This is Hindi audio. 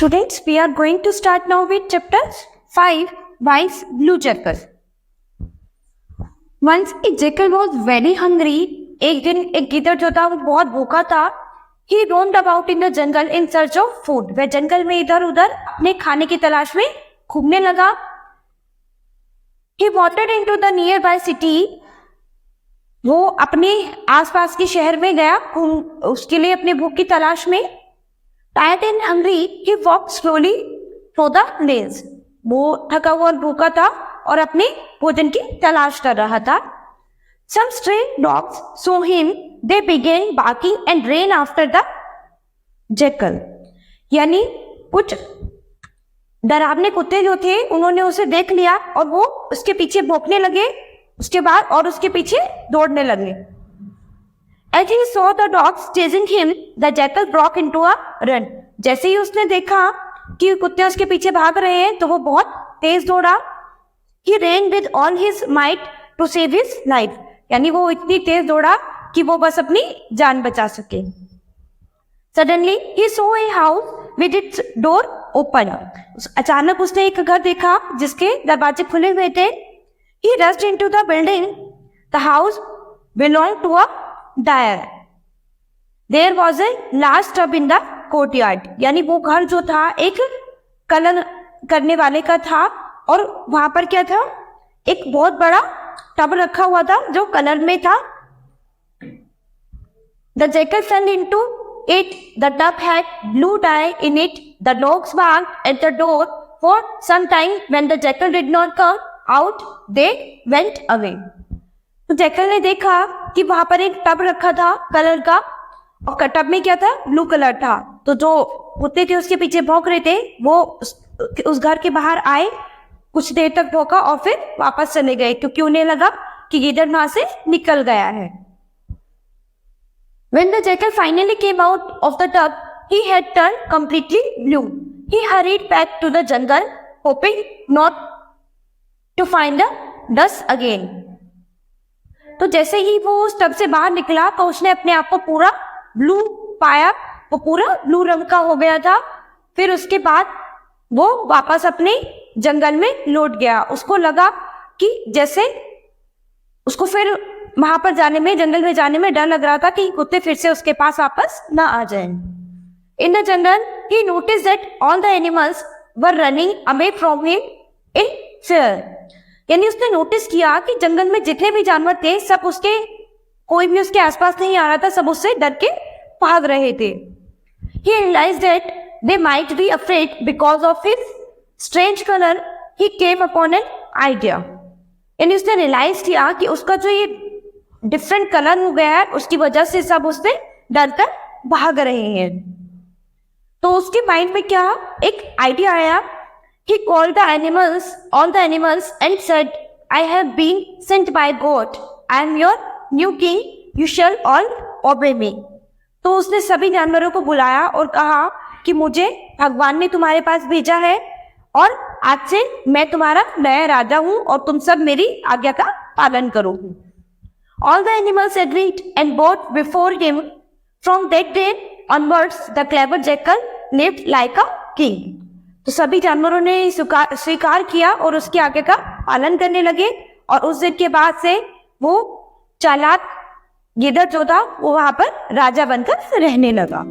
Students, we are going to start now with chapter 5, Wise Blue Jackal. Once a jackal was very hungry. एक दिन एक गिद्ध जो था वो बहुत भूखा था. He roamed about in the jungle in search of food. वह जंगल में इधर उधर अपने खाने की तलाश में घूमने लगा. He wandered into the nearby city. वो अपने आसपास के शहर में गया उसके लिए अपने भूख की तलाश में. Tired and hungry, he walked slowly through the lanes. वो थका हुआ और भूखा था और अपने भोजन की तलाश कर रहा था. Some stray dogs saw him. They began barking and ran after the jackal. यानी कुछ डरावने कुत्ते जो थे उन्होंने उसे देख लिया और वो उसके पीछे भौंकने लगे. उसके बाद और उसके पीछे दौड़ने लगे. As he saw the dogs chasing him, the jackal broke into a run. जैसे ही उसने देखा कि कुत्ते उसके पीछे भाग रहे हैं तो वो बहुत तेज दौड़ा. He ran with all his might to save his life. यानी वो इतनी तेज दौड़ा कि वो बस अपनी जान बचा सके. Suddenly he saw a house with its door open. अचानक उसने एक घर देखा जिसके दरवाजे खुले हुए थे. He rushed into the building. The house belonged to a dyer. There was a large tub in the courtyard. यानी वो घर जो था एक कलर करने वाले का था और वहां पर क्या था, एक बहुत बड़ा टब रखा हुआ था जो कलर में था. The jackal fell into it. The tub had blue dye in it. The dogs barked at the door for some time. When the jackal did not come out, they went away. तो जैकल ने देखा कि वहां पर एक टब रखा था कलर का और टब में क्या था, ब्लू कलर था. तो जो कुत्ते थे उसके पीछे भौंक रहे थे वो उस घर के बाहर आए, कुछ देर तक भौंका और फिर वापस चले गए क्योंकि उन्हें लगा कि गिद्ध वहां से निकल गया है. When the jackal finally came out of the tub, he had turned completely blue. He hurried back to the jungle, hoping not to find the dust again. तो जैसे ही वो उस टब से बाहर निकला तो उसने अपने आप को पूरा ब्लू पाया. वो पूरा ब्लू रंग का हो गया था. फिर उसके बाद वो वापस अपने जंगल में लौट गया. उसको लगा कि जैसे उसको फिर वहां पर जाने में, जंगल में जाने में डर लग रहा था कि कुत्ते फिर से उसके पास वापस ना आ जाएं. In the jungle he notice that all the animals were running away from him in fear. यानी उसने नोटिस किया कि जंगल में जितने भी जानवर थे सब उसके, कोई भी उसके आसपास नहीं आ रहा था, सब उससे डर के भाग रहे थे. He realized that they might be afraid because of his strange color. He came upon an idea. यानी उसने रियलाइज किया कि उसका जो ये डिफरेंट कलर हो गया है उसकी वजह से सब उससे डर कर भाग रहे हैं. तो उसके माइंड में क्या एक आइडिया आया. He called the animals, all the animals, and said, "I have been sent by God. I am your new king. You shall all obey me." तो उसने सभी जानवरों को बुलाया और कहा कि मुझे भगवान ने तुम्हारे पास भेजा है और आज से मैं तुम्हारा नया राजा हूँ और तुम सब मेरी आज्ञा का पालन करो. All the animals agreed and bowed before him. From that day onwards, the clever jackal lived like a king. तो सभी जानवरों ने स्वीकार किया और उसकी आज्ञा का पालन करने लगे और उस दिन के बाद से वो चालाक गिद्ध जो था वो वहां पर राजा बनकर रहने लगा.